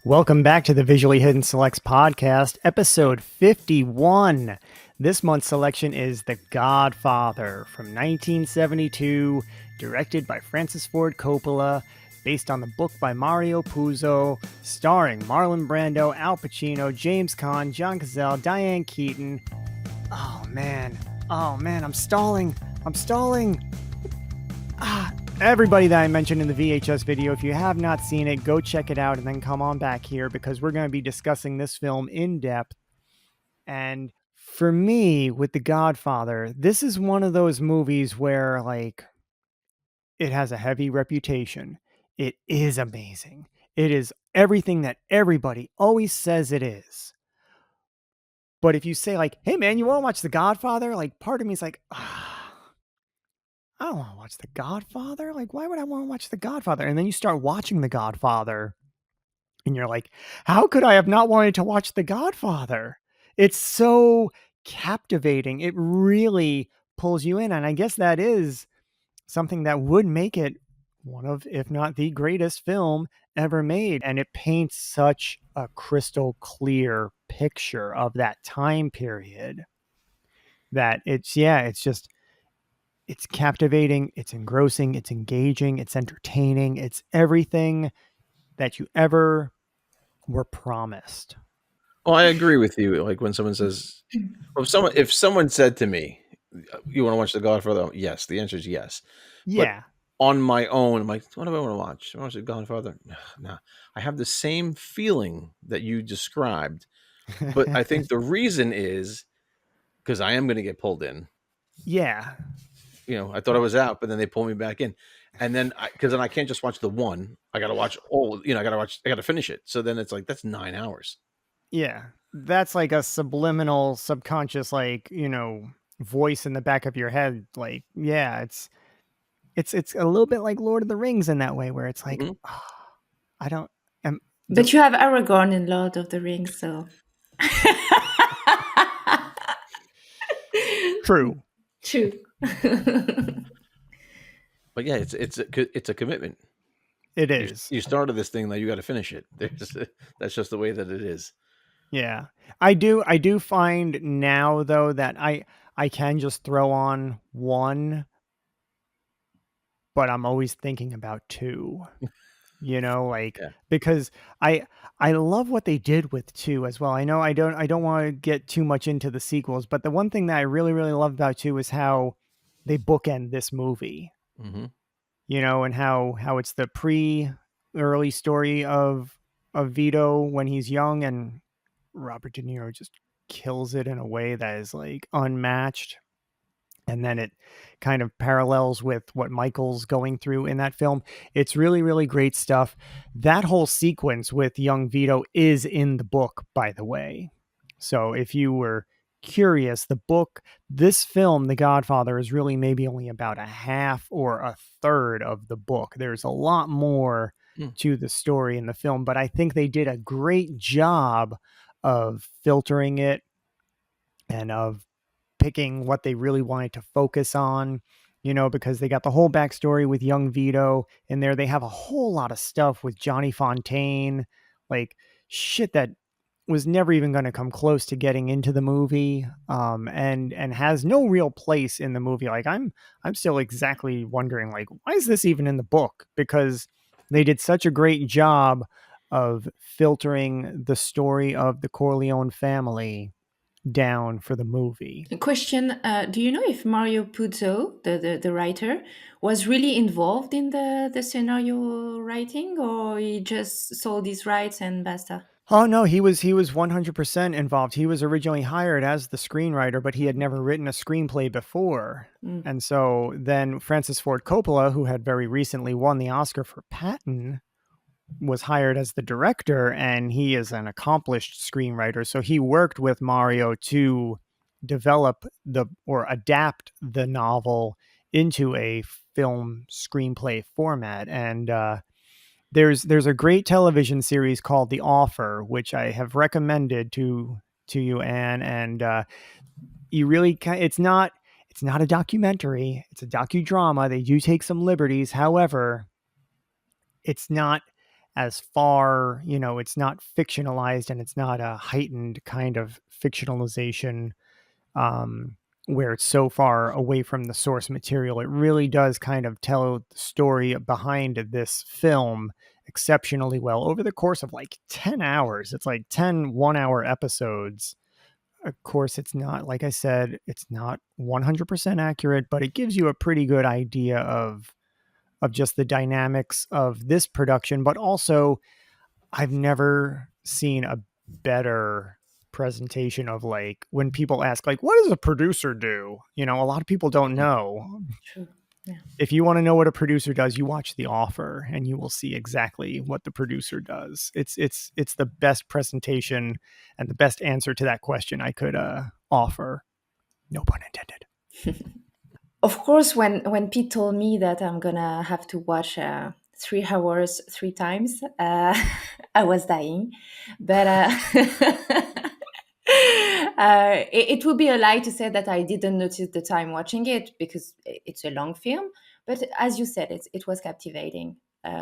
Welcome back to the Visually Hidden Selects podcast, episode 51. This month's selection is The Godfather from 1972, directed by Francis Ford Coppola, based on the book by Mario Puzo, starring Marlon Brando, Al Pacino, James Caan, John Cazale, Diane Keaton. Oh man, I'm stalling. Everybody that I mentioned in the VHS video, if you have not seen it, go check it out and then come on back here because we're going to be discussing this film in depth. And for me, with The Godfather, this is one of those movies where, like, it has a heavy reputation. It is amazing. It is everything that everybody always says it is. But if you say, like, hey, man, you want to watch The Godfather? Like, part of me is like, I don't want to watch The Godfather. Like, why would I want to watch The Godfather? And then you start watching The Godfather and you're like, how could I have not wanted to watch The Godfather? It's so captivating. It really pulls you in. And I guess that is something that would make it one of, if not the greatest film ever made. And it paints such a crystal clear picture of that time period that it's captivating, it's engrossing, it's engaging, it's entertaining, it's everything that you ever were promised. Well, I agree with you. Like when someone says, if someone said to me, "You want to watch The Godfather?" Yes, the answer is yes. Yeah. But on my own, I'm like, what do I want to watch? I want to watch The Godfather. No, I have the same feeling that you described, but I think the reason is because I am going to get pulled in. Yeah. I thought I was out, but then they pull me back in. And then because then I can't just watch the one. I got to watch all, I got to finish it. So then it's like, that's 9 hours. Yeah. That's like a subliminal, subconscious, like, voice in the back of your head. Like, yeah, it's a little bit like Lord of the Rings in that way, where it's like, I don't. But you have Aragorn in Lord of the Rings, so. True. But yeah, it's a commitment. It is. You started this thing, now you got to finish it. That's just the way that it is. Yeah, I do find now though that I can just throw on one, but I'm always thinking about two. Because I love what they did with two as well. I know I don't want to get too much into the sequels, but the one thing that I really, really love about two is how they bookend this movie. Mm-hmm. And how it's the early story of Vito when he's young, and Robert De Niro just kills it in a way that is like unmatched. And then it kind of parallels with what Michael's going through in that film. It's really, really great stuff. That whole sequence with young Vito is in the book, by the way. So if you were curious, this film, The Godfather, is really maybe only about a half or a third of the book. There's a lot more to the story in the film, but I think they did a great job of filtering it and of picking what they really wanted to focus on, because they got the whole backstory with young Vito in there. They have a whole lot of stuff with Johnny Fontaine, like shit that was never even going to come close to getting into the movie, and has no real place in the movie. Like I'm still exactly wondering, like, why is this even in the book? Because they did such a great job of filtering the story of the Corleone family down for the movie. Question, do you know if Mario Puzo, the writer, was really involved in the scenario writing, or he just sold his rights and basta? Oh no, he was 100% involved. He was originally hired as the screenwriter, but he had never written a screenplay before. And so then Francis Ford Coppola, who had very recently won the Oscar for Patton, was hired as the director, and he is an accomplished screenwriter. So he worked with Mario to develop or adapt the novel into a film screenplay format. And there's a great television series called The Offer, which I have recommended to you, Anne. And you really it's not a documentary, it's a docudrama. They do take some liberties. However, it's not as far, it's not fictionalized, and it's not a heightened kind of fictionalization, um, where it's so far away from the source material. It really does kind of tell the story behind this film exceptionally well over the course of like 10 hours. It's like 10 1-hour episodes. Of course, it's not, like I said, it's not 100% accurate, but it gives you a pretty good idea of just the dynamics of this production. But also, I've never seen a better presentation of, like, when people ask, like, what does a producer do? A lot of people don't know. True. Yeah. If you want to know what a producer does, you watch The Offer and you will see exactly what the producer does. It's the best presentation and the best answer to that question I could offer. No pun intended. Of course, when Pete told me that I'm gonna have to watch 3 hours 3 times, I was dying. But it would be a lie to say that I didn't notice the time watching it, because it's a long film. But as you said, it was captivating,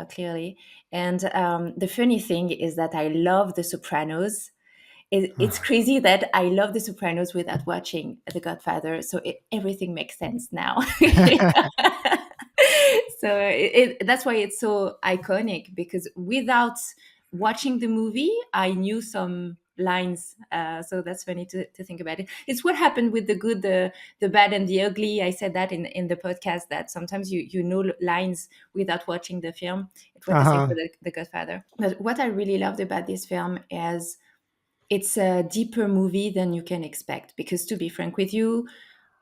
clearly. And the funny thing is that I love The Sopranos. It's crazy that I love The Sopranos without watching The Godfather, so everything makes sense now. So that's why it's so iconic, because without watching the movie, I knew some lines. So that's funny to think about it. It's what happened with The Good, the Bad, and the Ugly. I said that in the podcast, that sometimes you know lines without watching the film. It was the same for the Godfather. But what I really loved about this film is it's a deeper movie than you can expect, because, to be frank with you,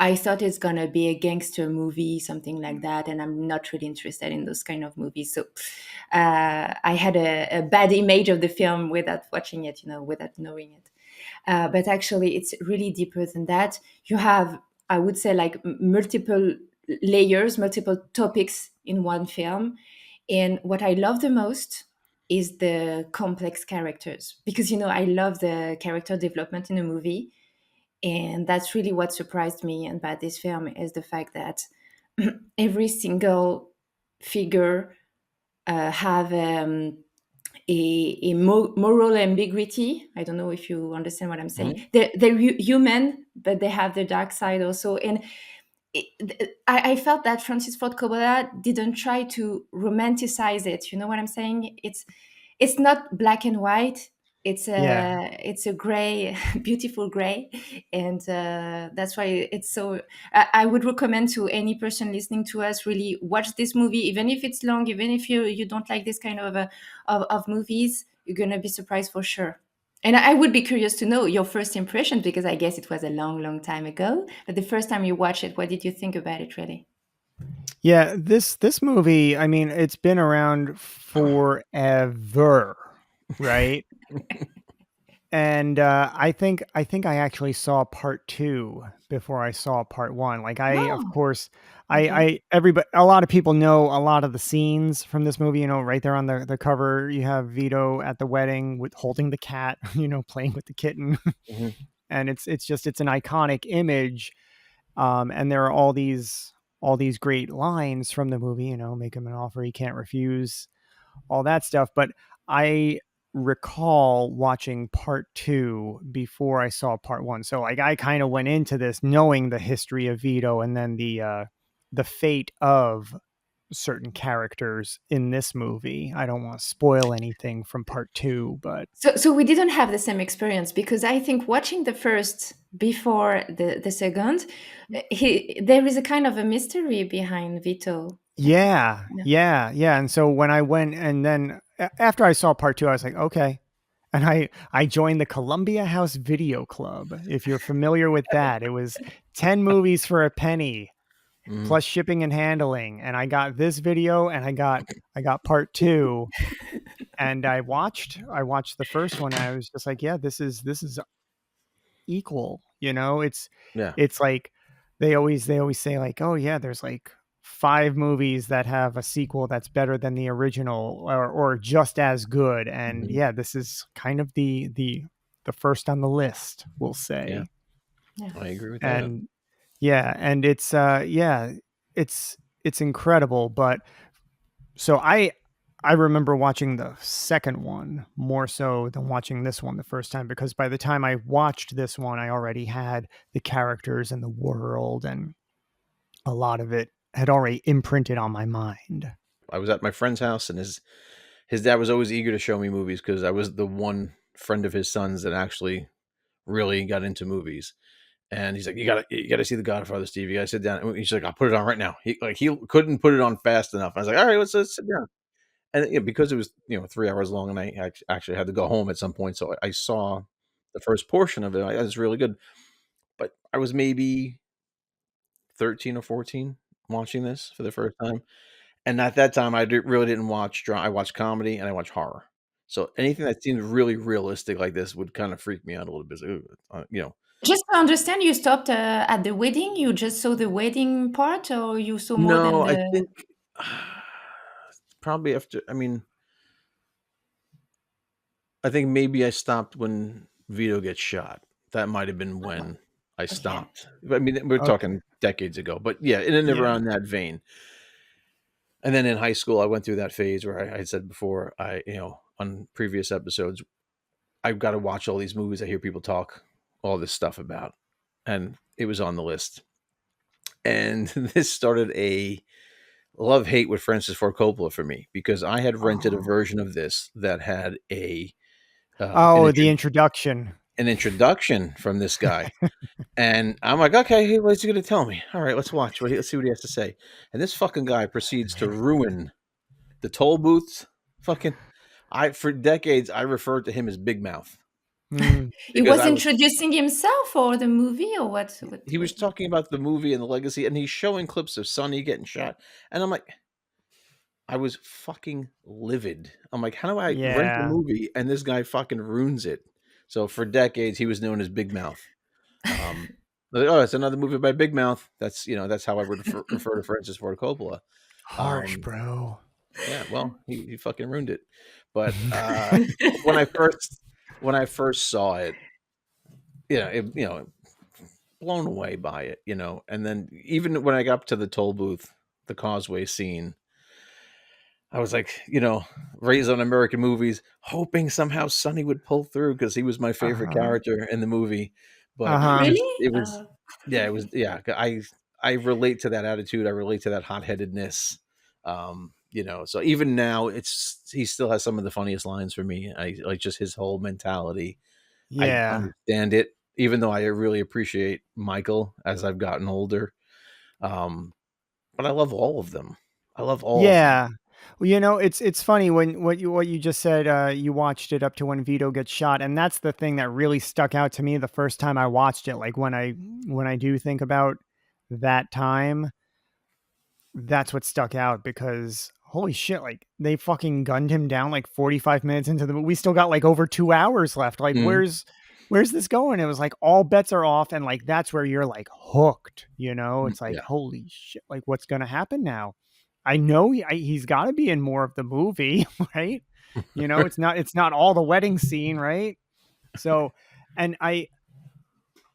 I thought it's gonna be a gangster movie, something like that, and I'm not really interested in those kind of movies. So I had a bad image of the film without watching it, without knowing it. But actually, it's really deeper than that. You have, I would say, like multiple layers, multiple topics in one film. And what I love the most is the complex characters, because I love the character development in a movie, and that's really what surprised me about this film, is the fact that every single figure have a moral ambiguity. I don't know if you understand what I'm saying. Mhm. They're human, but they have the dark side also. And I felt that Francis Ford Coppola didn't try to romanticize it. You know what I'm saying? It's not black and white. Yeah. It's a gray, beautiful gray, and that's why it's so. I would recommend to any person listening to us, really watch this movie, even if it's long, even if you don't like this kind of movies. You're gonna be surprised for sure. And I would be curious to know your first impression, because I guess it was a long, long time ago. But the first time you watched it, what did you think about it, really? Yeah, this movie, I mean, it's been around forever, right? And I think I actually saw part 2 before I saw part 1. Like, of Oh, course, okay. everybody, a lot of people know a lot of the scenes from this movie. Right there on the cover, you have Vito at the wedding with holding the cat, playing with the kitten, Mhm. and it's an iconic image. And there are all these great lines from the movie. Make him an offer he can't refuse, all that stuff. But I recall watching part 2 before I saw part 1. So, like, I kind of went into this knowing the history of Vito, and then the fate of certain characters in this movie. I don't want to spoil anything from part 2, but So we didn't have the same experience, because I think watching the first before the second, there is a kind of a mystery behind Vito. yeah, Yeah. yeah, yeah. And so when I went, and then after I saw part 2, I was like, okay. And I joined the Columbia House Video Club. If you're familiar with that, it was 10 movies for a penny Mhm. plus shipping and handling. And I got this video, and I got part 2, and I watched the first one, and I was just like, yeah, this is equal. Yeah. It's like they always say, like, oh yeah, there's like 5 movies that have a sequel that's better than the original, or just as good. And Mhm. yeah, this is kind of the first on the list, we'll Yeah, say. Yeah. I agree with that. And yeah, and it's it's incredible. But so I remember watching the second one more so than watching this one the first time, because by the time I watched this one, I already had the characters and the world, and a lot of it had already imprinted on my mind. I was at my friend's house, and his dad was always eager to show me movies because I was the one friend of his son's that actually really got into movies. And he's like, you gotta see The Godfather, Steve. You gotta sit down. And he's like, I'll put it on right now. He couldn't put it on fast enough. I was like, all right, let's sit down. And because it was 3 hours long, and I actually had to go home at some point, so I saw the first portion of it. It was really good, but I was maybe 13 or 14 watching this for the first time, and at that time, really didn't watch drama. I watched comedy and I watched horror. So anything that seemed really realistic like this would kind of freak me out a little bit. Like, Just to understand, you stopped at the wedding. You just saw the wedding part, or you saw more than no, I the. think probably after. I think maybe I stopped when Vito gets shot. That might have been when I Okay. stopped. I mean, we're Okay. talking decades ago, but yeah, in and Yeah. around that vein. And then in high school, I went through that phase where I had said before, on previous episodes, I've got to watch all these movies I hear people talk all this stuff about, and it was on the list. And this started a love-hate with Francis Ford Coppola for me, because I had rented a Oh, version of this that had an the introduction. introduction from this guy. And I'm like, okay, hey, what's he going to tell me? All right, let's watch. Let's see what he has to say. And this fucking guy proceeds to ruin the toll booths. For decades, I referred to him as Big Mouth Mm. He because was introducing himself or the movie, or what? he was talking about the movie and the legacy, and he's showing clips of Sonny getting shot. And I'm like, I was fucking livid. I'm like, how do I rent a Yeah. movie and this guy fucking ruins it? So for decades, he was known as Big Mouth. Oh, it's another movie by Big Mouth. That's how I would refer to Francis Ford Coppola. Harsh, bro. Yeah, well, he fucking ruined it. But when I first saw it, blown away by it, and then even when I got up to the toll booth, the causeway scene, I was like, raised on American movies, hoping somehow Sonny would pull through because he was my favorite Uh-huh. character in the movie. But Uh-huh. Really? it was, yeah, it was, yeah. I relate to that attitude. I relate to that hot-headedness. So even now, he still has some of the funniest lines for me. I like just his whole mentality. I Yeah. understand it, even though I really appreciate Michael as I've gotten older. But I love all of them. I love all of them. Yeah. Well, it's funny when what you just said, you watched it up to when Vito gets shot, and that's the thing that really stuck out to me the first time I watched it. Like when I do think about that time, that's what stuck out, because holy shit, like they fucking gunned him down like 45 minutes into the movie. We still got like over 2 hours left. Like Mhm. where's this going? It was like all bets are off, and like that's where you're like hooked, It's like Yeah. holy shit, like what's going to happen now? I know he's got to be in more of the movie, right? It's not all the wedding scene, right? So, and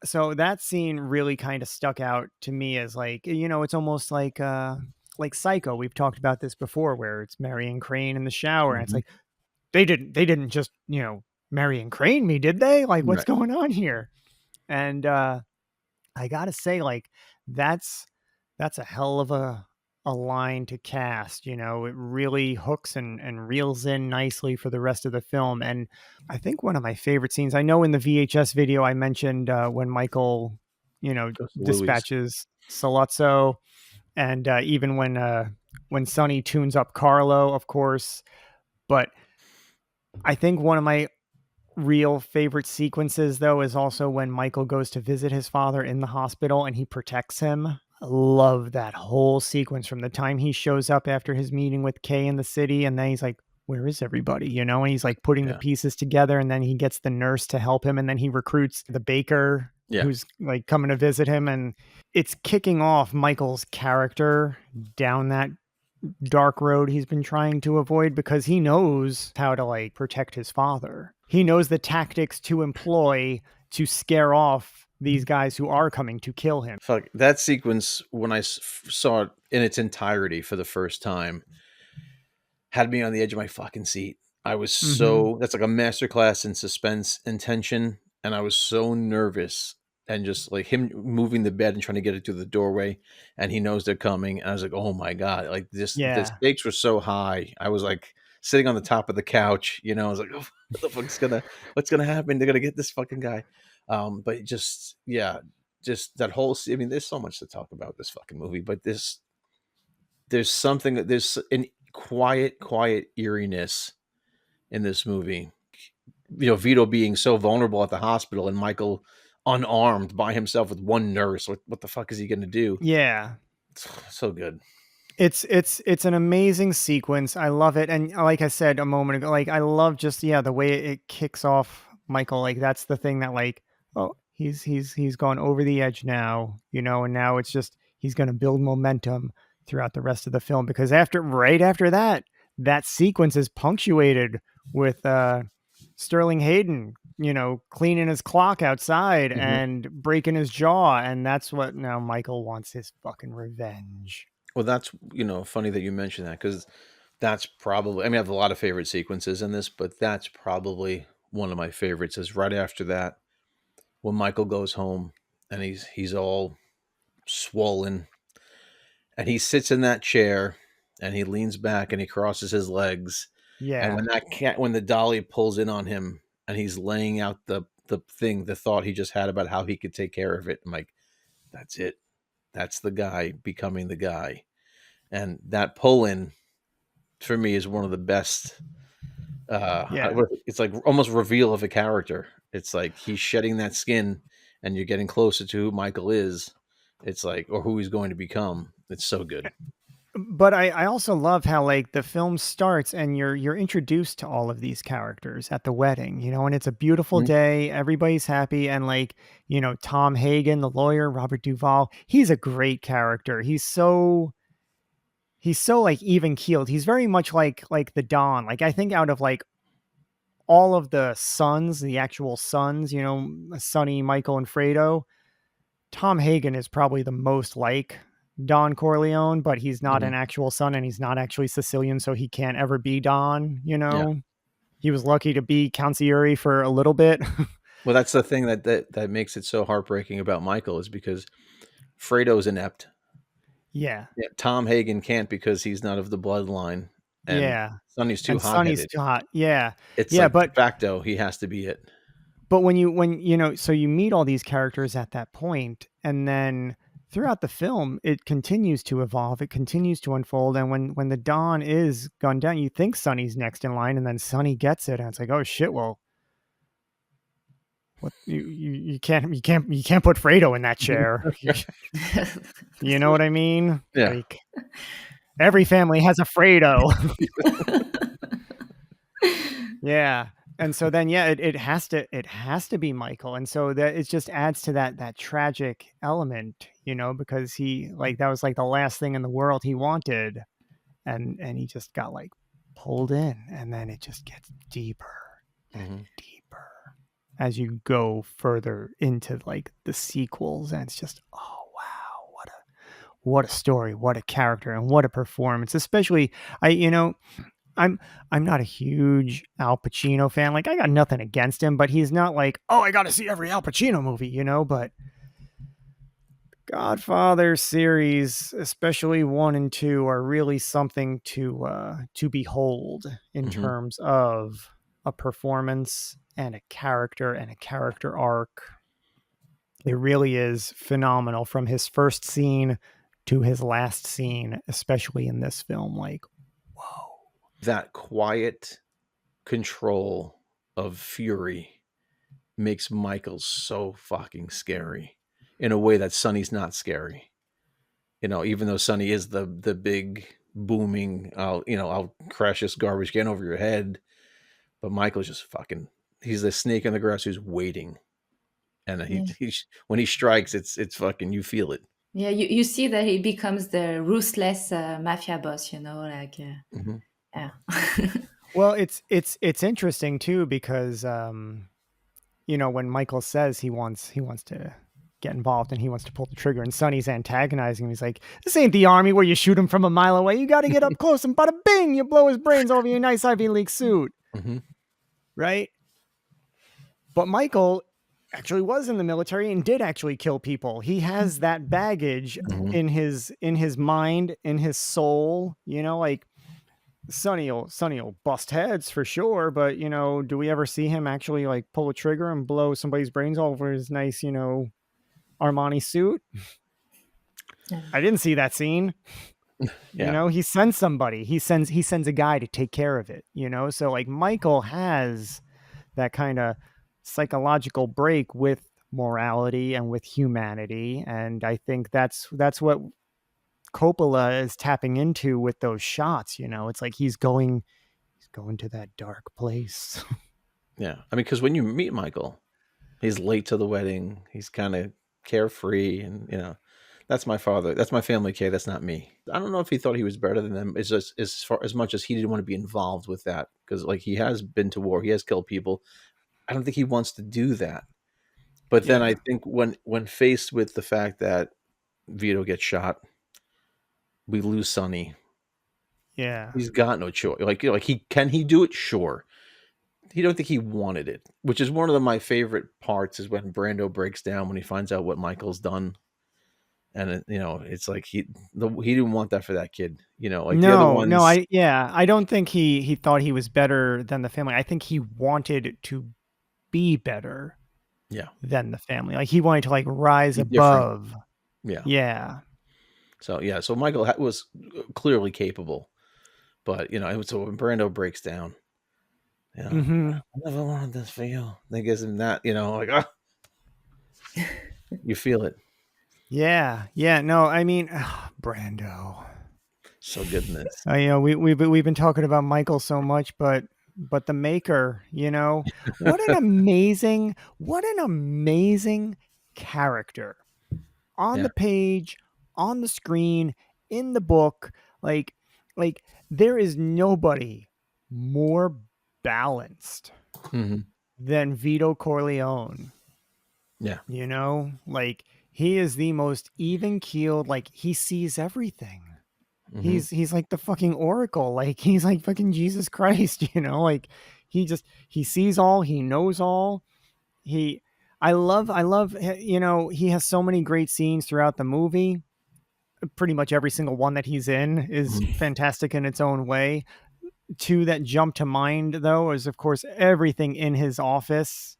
so that scene really kind of stuck out to me as like, it's almost like Psycho. We've talked about this before, where it's Marion Crane in the shower, and it's Mhm. like they didn't just, Marion Crane me, did they? Like, what's Right. going on here? And I gotta say, like, that's a hell of a line to cast. It really hooks and reels in nicely for the rest of the film. And I think one of my favorite scenes, I know in the VHS video I mentioned when Michael, Goes to Louis. dispatches Saluzzo, and even when Sonny tunes up Carlo, of course. But I think one of my real favorite sequences, though, is also when Michael goes to visit his father in the hospital and he protects him. I love that whole sequence from the time he shows up after his meeting with Kay in the city, and then he's like, where is everybody? And he's like putting the Yeah. pieces together, and then he gets the nurse to help him, and then he recruits the baker who's like coming to visit him, and it's kicking off Michael's character down that dark road he's been trying to avoid, because he knows how to like protect his father. He knows the tactics to employ to scare off these guys who are coming to kill him. Fuck that sequence when I saw it in its entirety for the first time had me on the edge of my fucking seat. I was Mm-hmm. so, that's like a masterclass in suspense and tension, and I was so nervous, and just like him moving the bed and trying to get it through the doorway, and he knows they're coming. And I was like, oh my god, like this, the Yeah. stakes were so high. I was like sitting on the top of the couch, you know. I was like, oh, what the fuck's gonna, what's gonna happen? They're gonna get this fucking guy. But just, yeah, just that whole. I mean, there's so much to talk about this fucking movie, but there's something, there's an quiet eeriness in this movie. You know, Vito being so vulnerable at the hospital, and Michael unarmed by himself with one nurse. What the fuck is he going to do? Yeah. So good. It's an amazing sequence. I love it. And like I said a moment ago, like I love just the way it kicks off Michael. Like that's the thing that like, oh, he's gone over the edge now, and now it's just he's going to build momentum throughout the rest of the film, because right after that, that sequence is punctuated with Sterling Hayden, cleaning his clock outside Mhm. and breaking his jaw, and that's what now Michael wants his fucking revenge. Well, that's, funny that you mentioned that, because that's probably, I mean, I have a lot of favorite sequences in this, but that's probably one of my favorites. Is right after that, when Michael goes home and he's all swollen, and he sits in that chair and he leans back and he crosses his legs. And Yeah. when the dolly pulls in on him and he's laying out the thought he just had about how he could take care of it, I'm like, that's it. That's the guy becoming the guy. And that pull in for me is one of the best. Yeah. It's like almost reveal of a character. It's like he's shedding that skin, and you're getting closer to who Michael is. It's like, or who he's going to become. It's so good. But I also love how like the film starts and you're introduced to all of these characters at the wedding, and it's a beautiful Mhm. day, everybody's happy, and like, Tom Hagen, the lawyer, Robert Duvall, he's a great character. He's so like even keeled. He's very much like the Don. Like I think out of like all of the sons, the actual sons, Sonny, Michael, and Fredo, Tom Hagen is probably the most like Don Corleone, but he's not an Mhm. actual son and he's not actually Sicilian, so he can't ever be Yeah. Don. He was lucky to be Count Sieri for a little bit. Well, that's the thing that makes it so heartbreaking about Michael, is because Fredo's inept. Yeah. Yeah, Tom Hagen can't because he's not of the bloodline, and Yeah. Sonny's too And Sonny's hot-headed. too hot. Yeah. It's Yeah, like de but facto, he has to be it. so you meet all these characters at that point, and then throughout the film it continues to evolve, it continues to unfold, and when the Don is gone down, you think Sonny's next in line, and then Sonny gets it and it's like, oh shit, well, what you can't put Fredo in that chair. You know what I mean? Yeah. Like every family has a Fredo. Yeah. And so then yeah, it has to be Michael. And so that it just adds to that tragic element, because he like that was like the last thing in the world he wanted. And he just got like pulled in, and then it just gets deeper and Mhm. deeper as you go further into like the sequels, and it's just, oh wow, what a story, what a character, and what a performance. Especially I you know I'm I'm not a huge Al Pacino fan. Like I got nothing against him, but he's not like, oh, I got to see every Al Pacino movie, but Godfather series, especially 1 and 2, are really something to behold in Mhm. terms of a performance and a character arc. It really is phenomenal from his first scene to his last scene, especially in this film. Like, whoa. That quiet control of fury makes Michael so fucking scary in a way that Sonny's not scary. Even though Sonny is the big booming, I'll crash this garbage can over your head, but Michael's just fucking, he's the snake in the grass who's waiting. And Yeah. when he strikes, it's fucking, you feel it. Yeah, you see that he becomes the ruthless mafia boss, like Mhm. yeah. Well, it's interesting too because when Michael says he wants to get involved, and he wants to pull the trigger, and Sonny's antagonizing him. He's like, this ain't the army where you shoot him from a mile away. You got to get up close, and bada bing, you blow his brains over your nice Ivy League suit. Mm-hmm. Right? But Michael actually was in the military and did actually kill people. He has that baggage in his mind, in his soul, like Sonny will bust heads for sure, but do we ever see him actually like pull a trigger and blow somebody's brains all over his nice, Armani suit? I didn't see that scene. Yeah. He sends somebody. He sends a guy to take care of it, So like Michael has that kind of psychological break with morality and with humanity, and I think that's what Coppola is tapping into with those shots. It's like he's going to that dark place. Yeah. I mean, because when you meet Michael, he's late to the wedding. He's kind of carefree, and that's my father. That's my family, Kay. That's not me. I don't know if he thought he was better than them. It's just as much as he didn't want to be involved with that, because like he has been to war, he has killed people. I don't think he wants to do that. But then I think when faced with the fact that Vito gets shot, we lose Sonny. Yeah. He's got no choice. Like he do it? Sure. He don't think he wanted it, which is one of my favorite parts is when Brando breaks down when he finds out what Michael's done. And it's like he didn't want that for that kid. Like the other ones. I don't think he thought he was better than the family. I think he wanted to be better than the family. Like he wanted to like rise above. Yeah. So Michael was clearly capable, but so when Brando breaks down, I never wanted this for you. They gives him that, like you feel it. Yeah. No, I mean, Brando, so good in this. We've been talking about Michael so much, but the maker, what an amazing character on the page, on the screen, in the book. Like there is nobody more balanced than Vito Corleone. Yeah. Like he is the most even keeled, like he sees everything. He's like the fucking oracle. Like he's like fucking Jesus Christ, like he sees all, he knows all. I love, he has so many great scenes throughout the movie. Pretty much every single one that he's in is fantastic in its own way. Two that jump to mind though is of course everything in his office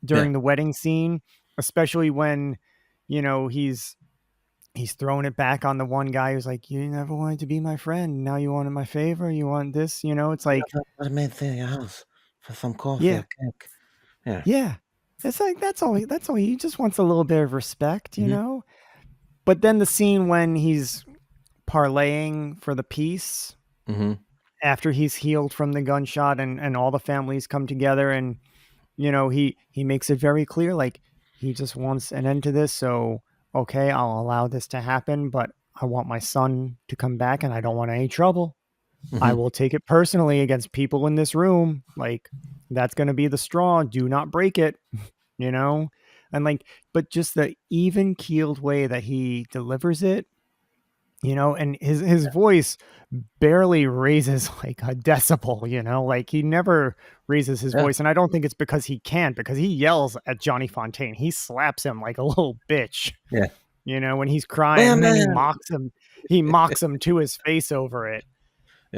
during the wedding scene, especially when, he's throwing it back on the one guy who's like, you never wanted to be my friend. Now you wanted my favor. You want this, it's like, I made to your house for some coffee or cake. Yeah. It's like, that's all he just wants, a little bit of respect, but then the scene when he's parlaying for the peace after he's healed from the gunshot and all the families come together and, he makes it very clear, like he just wants an end to this. So, okay, I'll allow this to happen, but I want my son to come back and I don't want any trouble. I will take it personally against people in this room. Like that's going to be the straw. Do not break it, and like, but just the even keeled way that he delivers it, and his voice barely raises like a decibel, like he never raises his voice. And I don't think it's because he can't, because he yells at Johnny Fontaine. He slaps him like a little bitch, when he's crying, and then he mocks him to his face over it.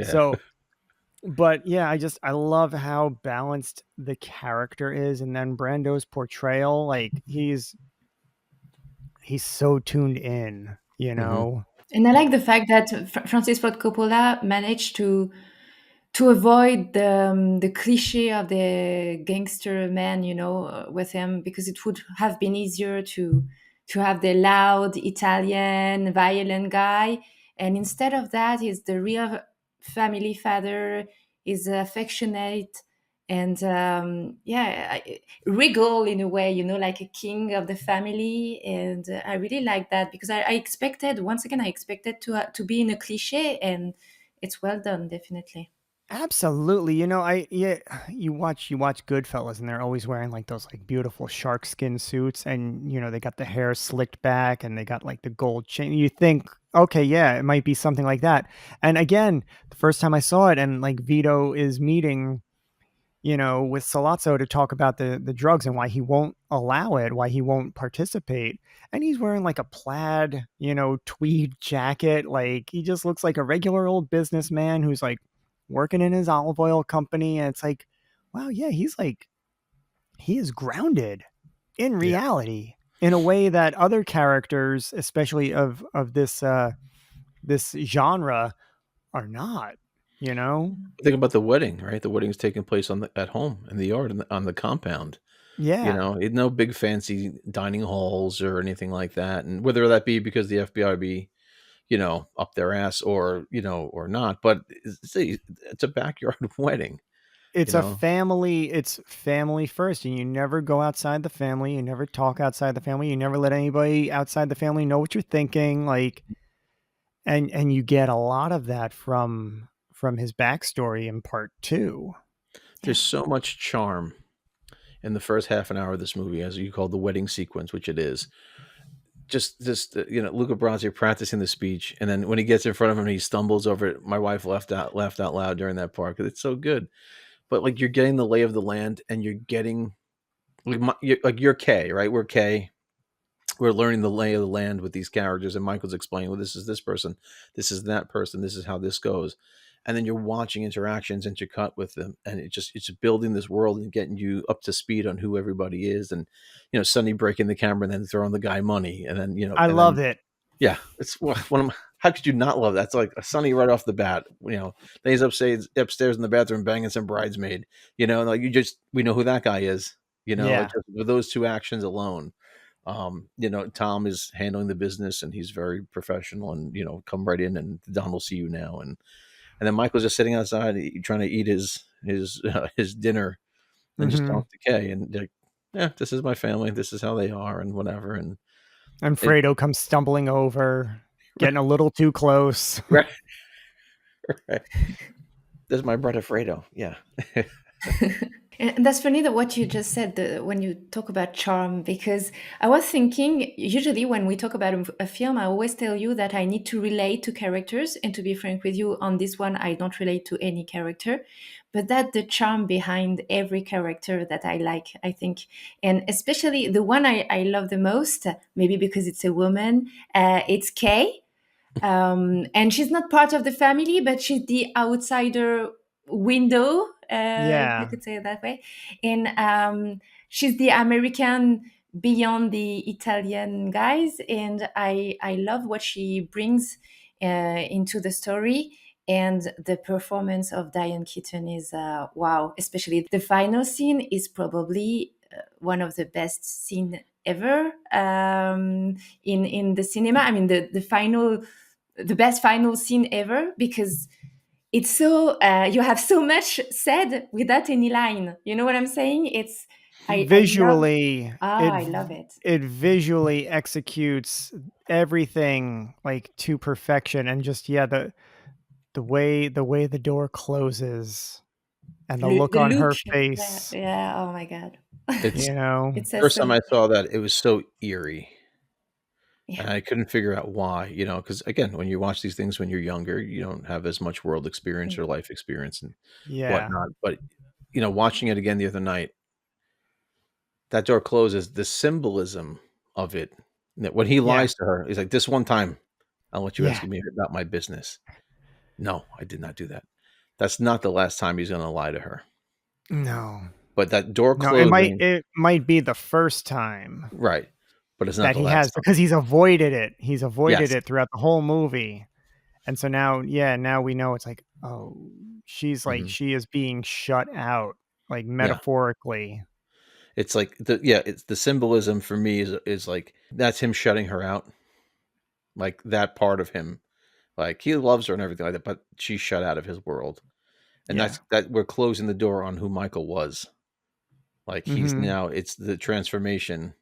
So, but yeah, I love how balanced the character is. And then Brando's portrayal, like he's so tuned in, And I like the fact that Francis Ford Coppola managed to avoid the cliche of the gangster man, with him, because it would have been easier to have the loud Italian violent guy, and instead of that, he's the real family father. Is affectionate and regal in a way, like a king of the family. And I really like that, because I expected, once again, I expected to be in a cliche, and it's well done, definitely. Absolutely. You know, I yeah, you watch Goodfellas and they're always wearing like those like beautiful shark skin suits and you know, they got the hair slicked back and they got like the gold chain. You think, okay, yeah, it might be something like that. And again, the first time I saw it and like Vito is meeting, you know, with Salazzo to talk about the drugs and why he won't allow it, why he won't participate. And he's wearing like a plaid, you know, tweed jacket. Like he just looks like a regular old businessman who's like working in his olive oil company. And it's like, wow, yeah, he's like he is grounded in Yeah. reality in a way that other characters, especially of this genre, are not, you know? Think about the wedding, right? The wedding's taking place at home in the yard on the compound. You Yeah. know, no big fancy dining halls or anything like that. And whether that be because the FBI be, you know, up their ass or, you know, or not, but it's a backyard wedding, you know. It's family first, and you never go outside the family, you never talk outside the family, you never let anybody outside the family know what you're thinking, like, and you get a lot of that from his backstory in part 2. Yeah. There's so much charm in the first half an hour of this movie, as you call the wedding sequence, which it is. Just you know, Luca Brasi practicing the speech, and then when he gets in front of him, he stumbles over it. My wife laughed out loud during that part because it's so good. But like you're getting the lay of the land, and you're getting you're Kay, right? We're Kay. We're learning the lay of the land with these characters, and Michael's explaining, well, this is this person, this is that person, this is how this goes. And then you're watching interactions intercut with them, and it's building this world and getting you up to speed on who everybody is. And you know, Sonny breaking the camera and then throwing the guy money, and then you know, I and love then it. yeah, it's one of my, how could you not love that? It's like a Sonny right off the bat. You know, then he's upstairs in the bathroom banging some bridesmaid. You know, and like we know who that guy is. You know, like Yeah. just with those two actions alone. You know, Tom is handling the business and he's very professional and, you know, come right in and Don will see you now. And then Michael's just sitting outside trying to eat his dinner and just Mhm. talk to Kay and like, yeah, this is my family. This is how they are and whatever. And And it, Fredo comes stumbling over, getting a little too close. right, right. This is my brother Fredo. Yeah. And that's funny that what you just said when you talk about charm, because I was thinking, usually when we talk about a film, I always tell you that I need to relate to characters. And to be frank with you, on this one, I don't relate to any character, but that the charm behind every character that I like, I think. And especially the one I love the most, maybe because it's a woman, it's Kay. And she's not part of the family, but she's the outsider window, if I Yeah. could say it that way. And she's the American beyond the Italian guys, and I love what she brings into the story. And the performance of Diane Keaton is wow. Especially the final scene is probably one of the best scene ever in the cinema. I mean, the best final scene ever, because it's so you have so much said without any line. You know what I'm saying? It's I love Visually, I love it. it visually executes everything like to perfection and just yeah, the way the door closes and the look The on look, her yeah, face, yeah. Oh my god, It's you know. it says first time so. I saw that, it was so eerie. Yeah, And I couldn't figure out why, you know, because again, when you watch these things when you're younger, you don't have as much world experience or life experience and Yeah. whatnot. But you know, watching it again the other night, that door closes. The symbolism of it, that when he Yeah. lies to her, he's like, "This one time, I'll let you ask Yeah. me about my business." No, I did not do that. That's not the last time he's going to lie to her. No. But that door No, it might closing, it might be the first time right? But it's not that the he last has time. because he's avoided it. He's avoided Yes. it throughout the whole movie. And so now, yeah, now we know it's like, oh, she's like Hmm. she is being shut out, like Yeah. metaphorically. It's like it's the symbolism for me is like that's him shutting her out, like that part of him. Like he loves her and everything like that, but she's shut out of his world. And Yeah. that we're closing the door on who Michael was. Like he's Mhm. now it's the transformation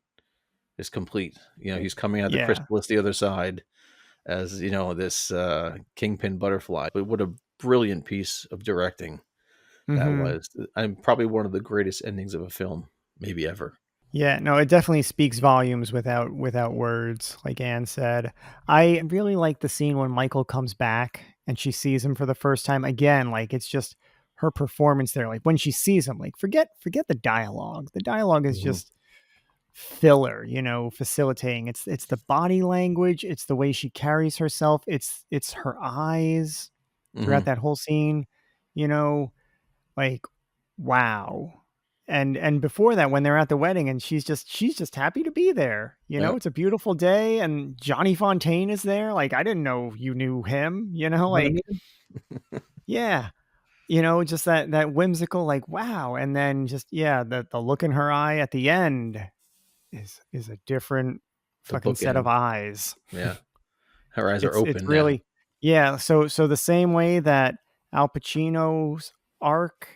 is complete. You know, he's coming out of the Yeah. chrysalis the other side as, you know, this kingpin butterfly. But what a brilliant piece of directing that Mm-hmm. was. I'm probably one of the greatest endings of a film, maybe ever. Yeah, no, it definitely speaks volumes without words, like Anne said. I really like the scene when Michael comes back and she sees him for the first time again. Like it's just her performance there. Like when she sees him, like forget the dialogue. The dialogue is Mhm. just filler, facilitating. It's the body language, it's the way she carries herself, it's her eyes throughout Mhm. that whole scene, you know, like wow. And before that, when they're at the wedding and she's just happy to be there. Yeah. It's a beautiful day and Johnny Fontaine is there. Like I didn't know you knew him, You know what I like mean? yeah, just that whimsical, like wow. And then just yeah, the look in her eye at the end is a different The fucking set of bookend. eyes. Yeah. Her eyes are It's open now. really yeah, so the same way that Al Pacino's arc,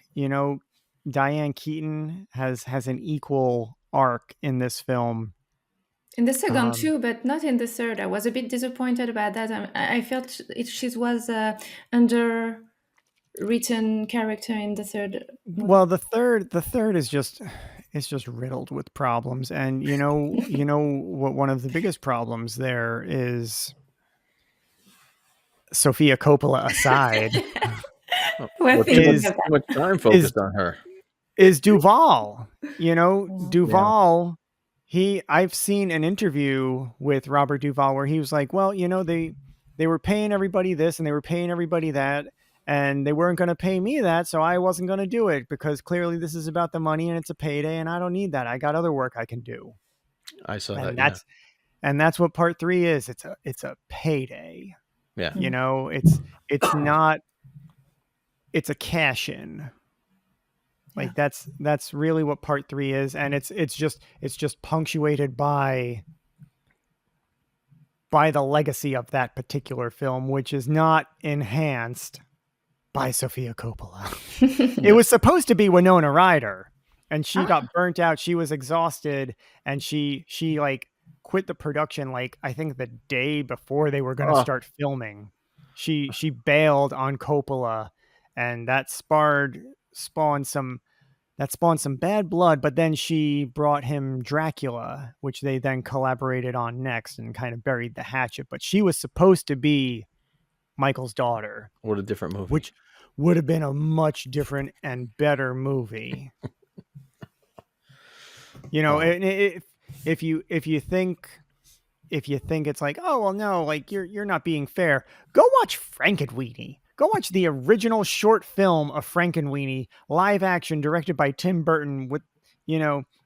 Diane Keaton has an equal arc in this film. In the second Um, too, but not in the third. I was a bit disappointed about that. I felt she was underwritten character in the third well, movie. the third is just it's just riddled with problems, and what one of the biggest problems there is, Sofia Coppola aside, Oh, Well, well, thinking is of too much time is focused on her. is Duvall. that. Yeah. Duvall, I've seen an interview with Robert Duvall where he was like, well, they were paying everybody this and they were paying everybody that, and they weren't going to pay me that, so I wasn't going to do it because clearly this is about the money and it's a payday and I don't need that. I got other work I can do. I saw that. And Yeah. that's what part 3 is. It's a payday. Yeah. It's not it's a cash in. Yeah. Like that's really what part 3 is, and it's just punctuated by the legacy of that particular film, which is not enhanced by Sofia Coppola. It Yeah. was supposed to be Winona Ryder, and she Ah, got burnt out. She was exhausted, and she like quit the production like I think the day before they were going to Oh, start filming. She bailed on Coppola, and spawned some bad blood, but then she brought him Dracula, which they then collaborated on next and kind of buried the hatchet. But she was supposed to be Michael's daughter, what a different movie. which would have been a much different and better movie. Wow. If you think it's like, oh well, no, like you're not being fair, go watch Frankenweenie. Go watch the original short film of Frankenweenie, live action, directed by Tim Burton, with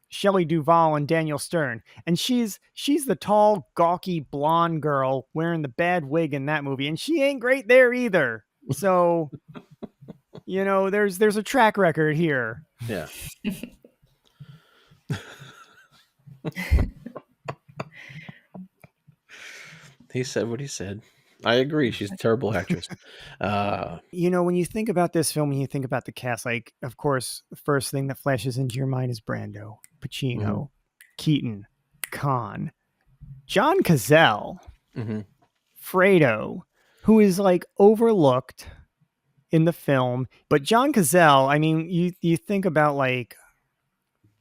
Shelley Duvall and Daniel Stern, and she's the tall, gawky blonde girl wearing the bad wig in that movie, and she ain't great there either. So there's a track record here. Yeah. He said what he said. I agree. She's a terrible actress. When you think about this film and you think about the cast, like, of course, the first thing that flashes into your mind is Brando, Pacino, Mhm. Keaton, Caan, John Cazale, Mm-hmm. Fredo, who is like overlooked in the film. But John Cazale, I mean, you think about like,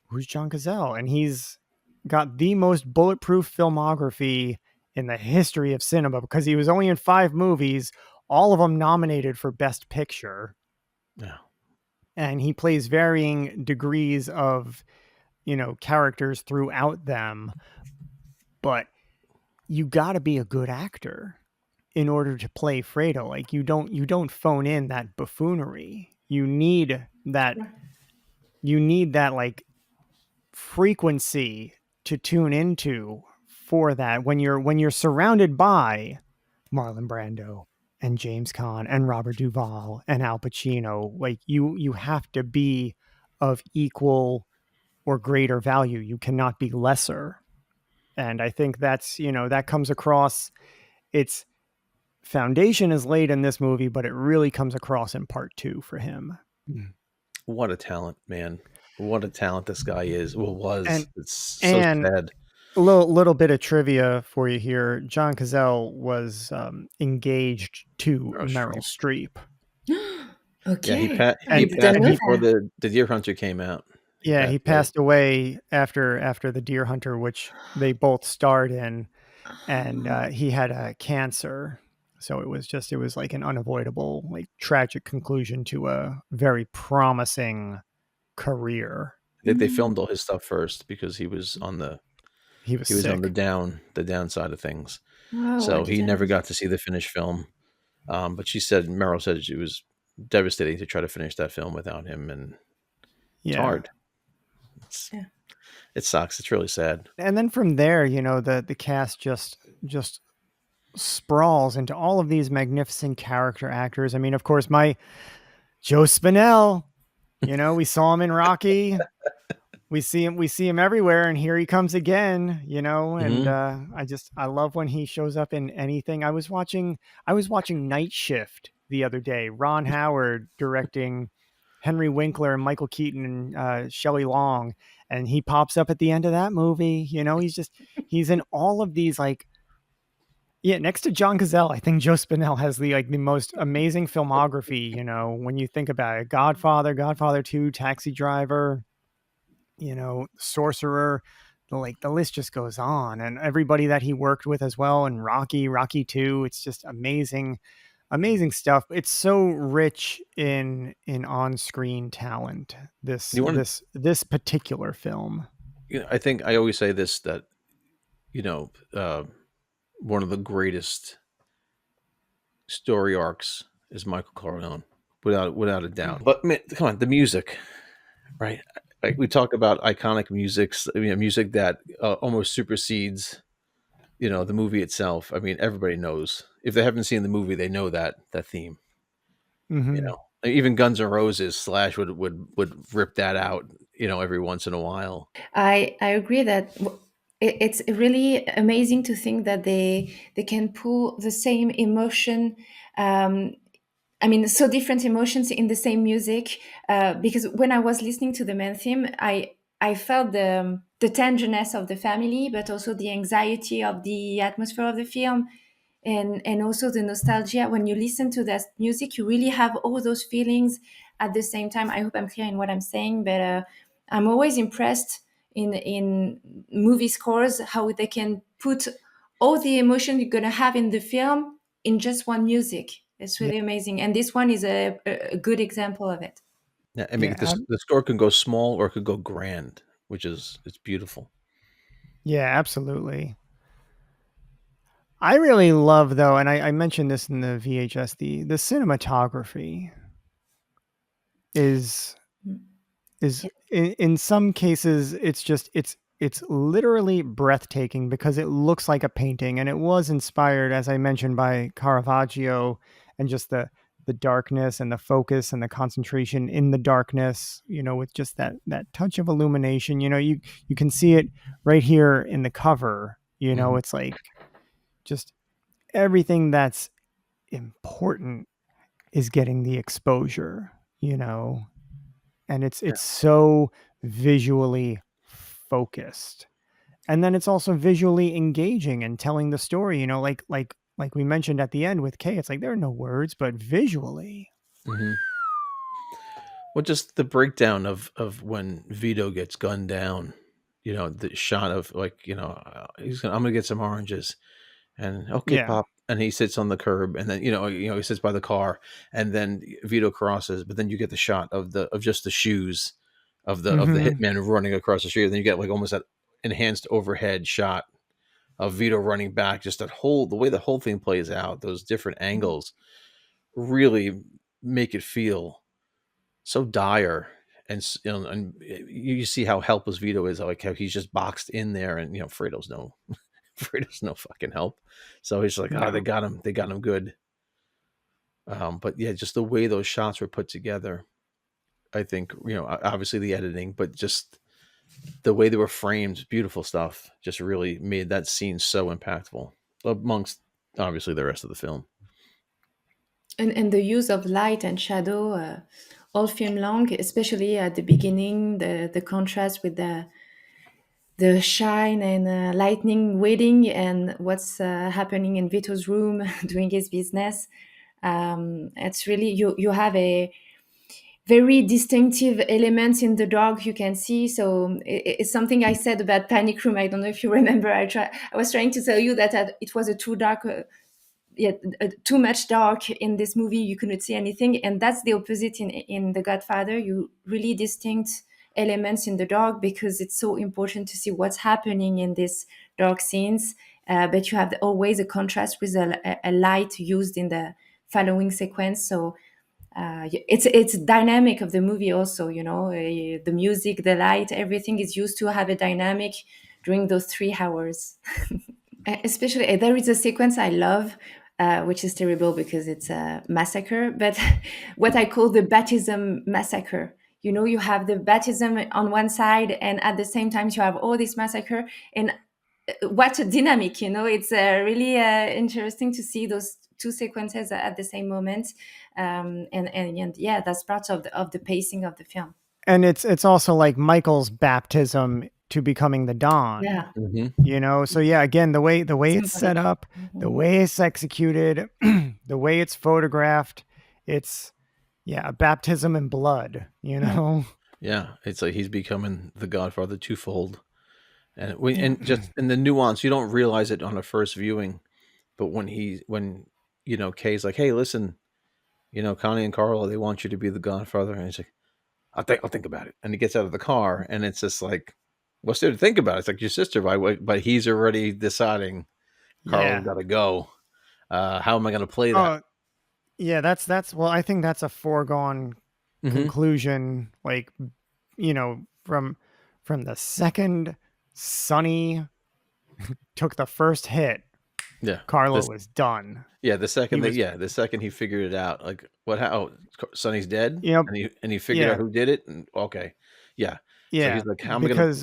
who's John Cazale? And he's got the most bulletproof filmography in the history of cinema because he was only in 5 movies, all of them nominated for Best Picture. Yeah. And he plays varying degrees of, characters throughout them. But you got to be a good actor in order to play Fredo. Like you don't phone in that buffoonery. You need that like frequency to tune into for that when you're surrounded by Marlon Brando and James Caan and Robert Duvall and Al Pacino. Like you have to be of equal or greater value. You cannot be lesser. And I think that's, that comes across. Its foundation is laid in this movie, but it really comes across in part 2 for him. What a talent, man. What a talent this guy is. Well, And was. It's so and sad. a little bit of trivia for you here. John Cazale was engaged to Oh, Meryl sure. Streep. Yeah, Okay, I he and didn't passed and know he before that. the Deer Hunter came out. He yeah, passed he away. passed away after the Deer Hunter, which they both starred in, and he had a cancer. So it was like an unavoidable, like tragic conclusion to a very promising career. They Mm. filmed all his stuff first because He was he was on sick. the downside of things. Wow, I So he didn't know never got that. to see the finished film. But Meryl said it was devastating to try to finish that film without him, and it's Yeah. hard. It's, Yeah. it sucks. It's really sad. And then from there, the cast just sprawls into all of these magnificent character actors. I mean, of course, my Joe Spinell, we saw him in Rocky. We see him everywhere, and here he comes again, and Hmm. I love when he shows up in anything. I was watching Night Shift the other day. Ron Howard directing Henry Winkler and Michael Keaton and Shelley Long, and he pops up at the end of that movie. He's in all of these, like, yeah, next to John Cazale, I think Joe Spinell has the most amazing filmography. When you think about it, Godfather, Godfather 2, Taxi Driver, Sorcerer, the list just goes on, and everybody that he worked with as well, and Rocky 2. It's just amazing, amazing stuff. It's so rich in on-screen talent. This You want this this particular film. I think I always say this, that you know, uh, one of the greatest story arcs is Michael Corleone, without a doubt. But man, come on, the music, right? Like we talk about iconic musics, music that almost supersedes, the movie itself. I mean, everybody knows. If they haven't seen the movie, they know that theme. Hmm. Even Guns N' Roses Slash would rip that out, every once in a while. I agree that it's really amazing to think that they can pull the same emotion. Um, I mean, so different emotions in the same music. Because when I was listening to the main theme, I felt the tenderness of the family, but also the anxiety of the atmosphere of the film, and also the nostalgia. When you listen to that music, you really have all those feelings at the same time. I hope I'm clear in what I'm saying, but I'm always impressed in movie scores how they can put all the emotion you're gonna have in the film in just one music. It's Yeah, really amazing, and this one is a good example of it. Yeah, I mean, yeah, the score can go small or it could go grand, which is it's beautiful. yeah, absolutely. I really love, though, and I mentioned this in the VHS. The cinematography is Mm. is Yeah. in some cases it's literally breathtaking because it looks like a painting, and it was inspired, as I mentioned, by Caravaggio, and just the darkness and the focus and the concentration in the darkness, with just that touch of illumination. You can see it right here in the cover. Hmm. It's like just everything that's important is getting the exposure, and Yeah. it's so visually focused. And then it's also visually engaging and telling the story, like we mentioned at the end with Kay. It's like there are no words, but visually. Hmm. Well, just the breakdown of when Vito gets gunned down. The shot of, like, I'm gonna get some oranges, and okay, Yeah. pop, and he sits on the curb, and then he sits by the car, and then Vito crosses, but then you get the shot of just the shoes of the Hmm. hitman running across the street, and then you get like almost that enhanced overhead shot of Vito running back. Just the way the whole thing plays out, those different angles really make it feel so dire. And you see how helpless Vito is, like how he's just boxed in there, and Fredo's no Fredo's no fucking help. So he's like, No. they got him good. But yeah, just the way those shots were put together, I think, obviously the editing, but just the way they were framed, beautiful stuff, just really made that scene so impactful, amongst obviously the rest of the film. And the use of light and shadow all film long, especially at the beginning, the contrast with the shine and lightning waiting and what's happening in Vito's room doing his business. It's really you have a very distinctive elements in the dog you can see. So it's something I said about Panic Room. I don't know if you remember. I was trying to tell you that it was a too dark. Yeah, too much dark in this movie. You couldn't see anything, and that's the opposite in The Godfather. You really distinct elements in the dark because it's so important to see what's happening in these dark scenes. But you have always a contrast with a light used in the following sequence. So it's dynamic of the movie also. The music, the light, everything is used to have a dynamic during those 3 hours. Especially, there is a sequence I love, which is terrible because it's a massacre, but what I call the baptism massacre. You have the baptism on one side, and at the same time, you have all this massacre. And what a dynamic, it's really interesting to see those two sequences at the same moment. And yeah, that's part of the pacing of the film. And it's also like Michael's baptism to becoming the Don. Yeah. So yeah, again, the way it's set Symbolic. up, the way it's executed, the way it's photographed, it's a baptism in blood, Yeah, it's like he's becoming the Godfather twofold, and just in the nuance, you don't realize it on a first viewing, but when Kay's like, "Hey, listen, Connie and Carla, they want you to be the Godfather," and he's like, I'll think about it," and he gets out of the car, and it's just like, what's there to think about? It's like your sister, but he's already deciding Carla's got to go. How am I going to play that? Yeah, that's well, I think that's a foregone conclusion. Like, from the second Sonny took the first hit, Carla was done. Yeah, the second he figured it out, like how Sonny's dead, and he figured out who did it, and okay, so he's like, how am I gonna?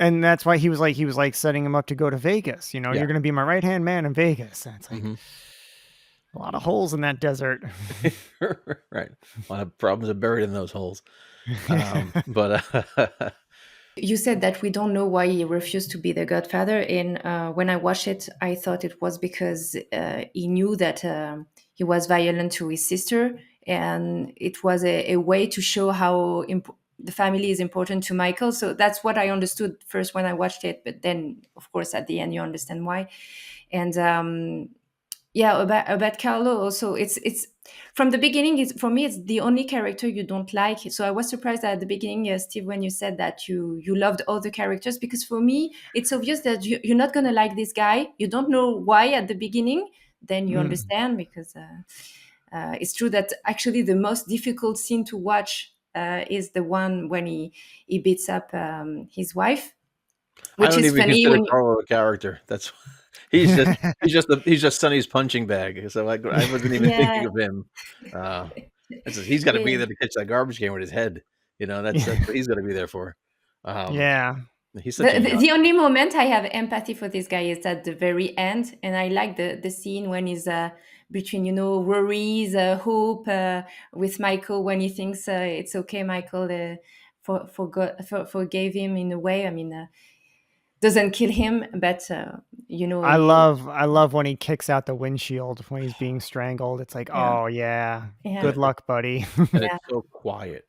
And that's why he was like setting him up to go to Vegas. You're going to be my right hand man in Vegas. And it's like a lot of holes in that desert. Right, a lot of problems are buried in those holes. But you said that we don't know why he refused to be the Godfather. And when I watched it, I thought it was because he knew that he was violent to his sister. And it was a way to show how the family is important to Michael. So that's what I understood first when I watched it. But then, of course, at the end, you understand why. And about Carlo also, it's from the beginning, for me, it's the only character you don't like. So I was surprised at the beginning, Steve, when you said that you loved all the characters, because for me, it's obvious that you're not going to like this guy. You don't know why at the beginning, then you understand, because it's true that actually the most difficult scene to watch is the one when he beats up his wife, which I don't is even funny. consider Carlo a character. That's he's just Sonny's punching bag. So I wasn't even thinking of him. He's got to be there to catch that garbage can with his head. That's what he's got to be there for. He's such the only moment I have empathy for this guy is at the very end, and I like the scene when he's between Rory's hope with Michael, when he thinks it's okay, Michael forgave him in a way. I mean, doesn't kill him, but I love when he kicks out the windshield when he's being strangled. It's like, oh yeah. Good luck, buddy. And it's so quiet,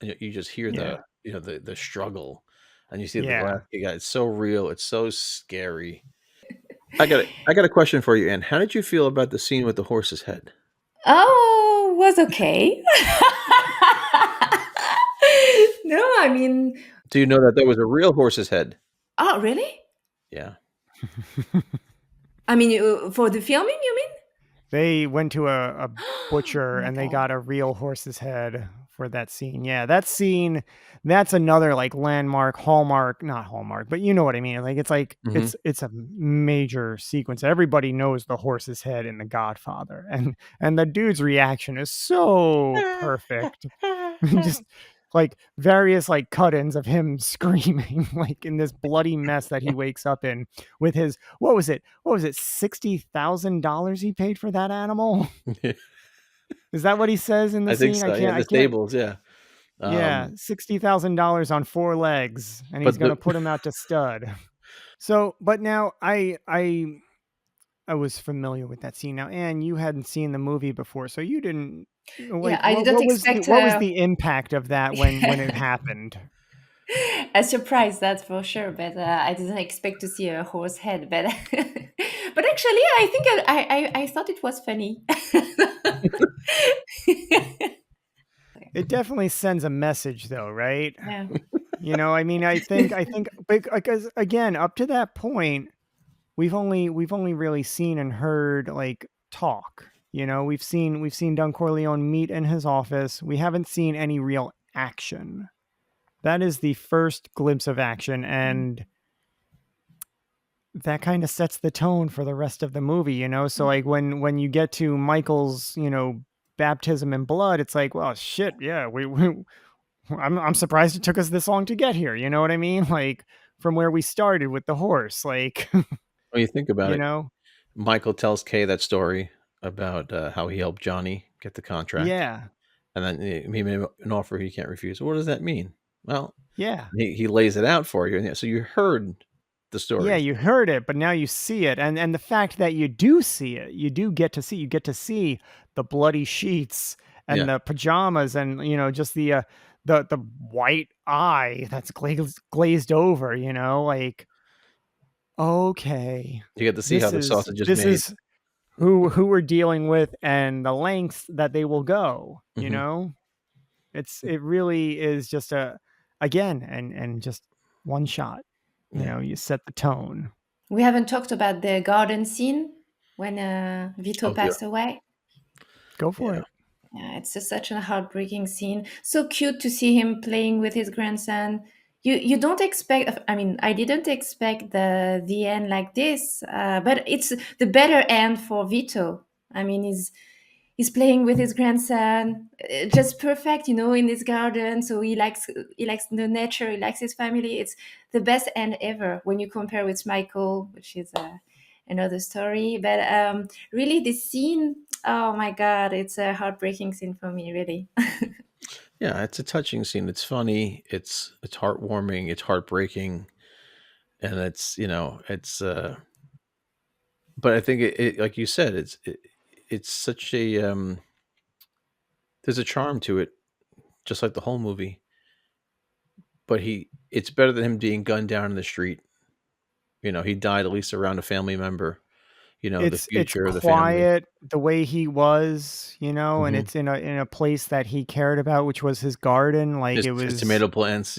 and you just hear the struggle, and you see the glass guy. It's so real. It's so scary. I got a question for you, Anne. How did you feel about the scene with the horse's head? Oh, was okay. No, I mean, do you know that was a real horse's head? Oh, really? Yeah. I mean, for the filming, you mean? They went to a butcher and they got a real horse's head for that scene. Yeah, that scene, that's another like landmark, not Hallmark, but you know what I mean. Like it's a major sequence. Everybody knows the horse's head in The Godfather, and the dude's reaction is so perfect. Just like various like cut-ins of him screaming like in this bloody mess that he wakes up in with his what was it $60,000 he paid for that animal. Is that what he says in the scene? I think so. The stables, yeah. $60,000 on 4 legs, and he's going to put him out to stud. So, but now I I was familiar with that scene. Now, Anne, you hadn't seen the movie before, so you didn't Yeah, like I didn't expect what was the impact of that when it happened? a surprise, that's for sure. But I didn't expect to see a horse head. But but actually, I think I thought it was funny. It definitely sends a message though, right? Yeah. I mean, I think because again, up to that point, we've only really seen and heard like talk. We've seen Don Corleone meet in his office. We haven't seen any real action. That is the first glimpse of action, and that kind of sets the tone for the rest of the movie. So like when you get to Michael's, baptism in blood, it's like, well, shit, yeah, I'm surprised it took us this long to get here. You know what I mean? Like from where we started with the horse, like When you think about you it, know, Michael tells Kay that story about how he helped Johnny get the contract, yeah, and then he made an offer he can't refuse. What does that mean? Well, yeah. he lays it out for you, and so you heard the Yeah, story. you heard it, but now you see it, and the fact that you do see it, you get to see the bloody sheets and Yeah, the pajamas, and just the white eye that's glazed over. Like, okay, you get to see how this the is sausage is this made. is who we're dealing with, and the lengths that they will go. Hmm. It really is just again, and just one shot. Yeah. You set the tone. We haven't talked about the garden scene when Vito Oh dear. passed away. Go for Yeah. it. Yeah, it's such a heartbreaking scene. So cute to see him playing with his grandson. You don't expect. I mean, I didn't expect the end like this. But it's the better end for Vito. I mean, he's playing with his grandson, just perfect, in his garden. So he likes the nature. He likes his family. It's the best end ever when you compare with Michael, which is another story. But really, this scene. Oh my God, it's a heartbreaking scene for me, really. Yeah, it's a touching scene. It's funny. It's heartwarming. It's heartbreaking, and it's. But I think like you said, it's such a there's a charm to it, just like the whole movie. But it's better than him being gunned down in the street. He died at least around a family member. The It's future of the family. quiet the way he was, and Hmm. it's in a place that he cared about, which was his garden. Like His tomato plants.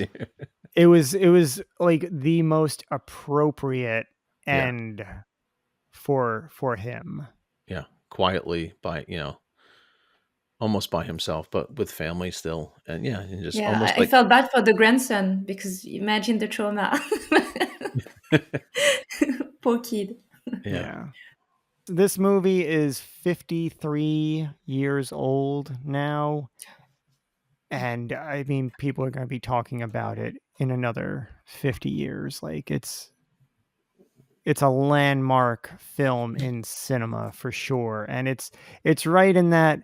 it was like the most appropriate Yeah, end for him. yeah. Quietly almost by himself, but with family still, and yeah, and just Yeah, almost I like felt bad for the grandson because imagine the trauma. Poor kid. yeah. Yeah. This movie is 53 years old now, and I mean people are going to be talking about it in another 50 years. Like it's a landmark film in cinema for sure, and it's right in that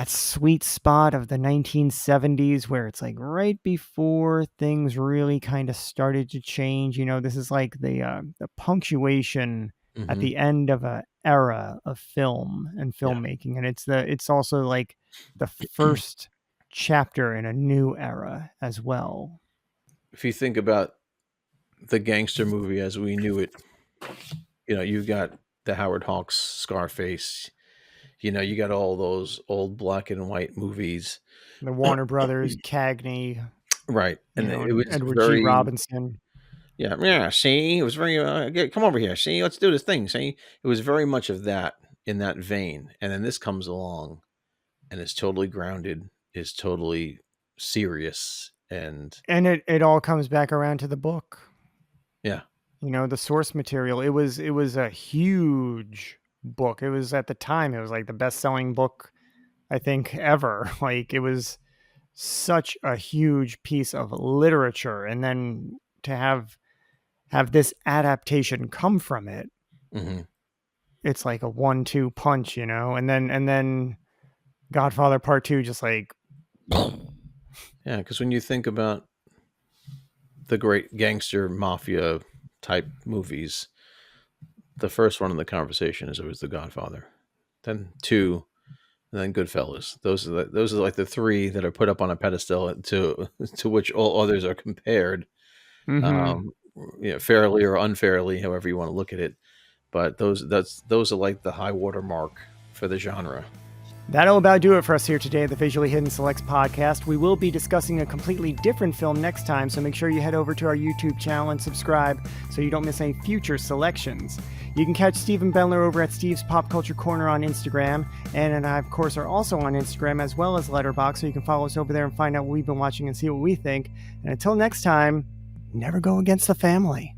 sweet spot of the 1970s where it's like right before things really kind of started to change. This is like the punctuation at Hmm. the end of a era of film and Yeah. filmmaking, and it's also like the first chapter in a new era as well. If you think about the gangster movie as we knew it, you got the Howard Hawks Scarface. You got all those old black and white movies. The Warner Brothers, Cagney, Right, and it and was Edward G. very. Robinson. Yeah, yeah. See, it was very. Come over here. See, let's do this thing. See, it was very much of that in that vein, and then this comes along, and it's totally grounded, is totally serious, and And it all comes back around to the book. yeah, The source material. It was a huge book. It was at the time, it was like the best-selling book I think ever. Like it was such a huge piece of literature, and then to have this adaptation come from it, hmm, it's like a 1-2 punch. And then Godfather Part 2 just like yeah. Because when you think about the great gangster mafia type movies, the first one in the conversation is always The Godfather, then 2, and then Goodfellas. Those are like the 3 that are put up on a pedestal to which all others are compared, Mm-hmm. fairly or unfairly, however you want to look at it. But those are like the high water mark for the genre. That'll about do it for us here today at the Visually Hidden Selects podcast. We will be discussing a completely different film next time, so make sure you head over to our YouTube channel and subscribe so you don't miss any future selections. You can catch Stephen Bendler over at Steve's Pop Culture Corner on Instagram, and I, of course, are also on Instagram as well as Letterboxd, so you can follow us over there and find out what we've been watching and see what we think. And until next time, never go against the family.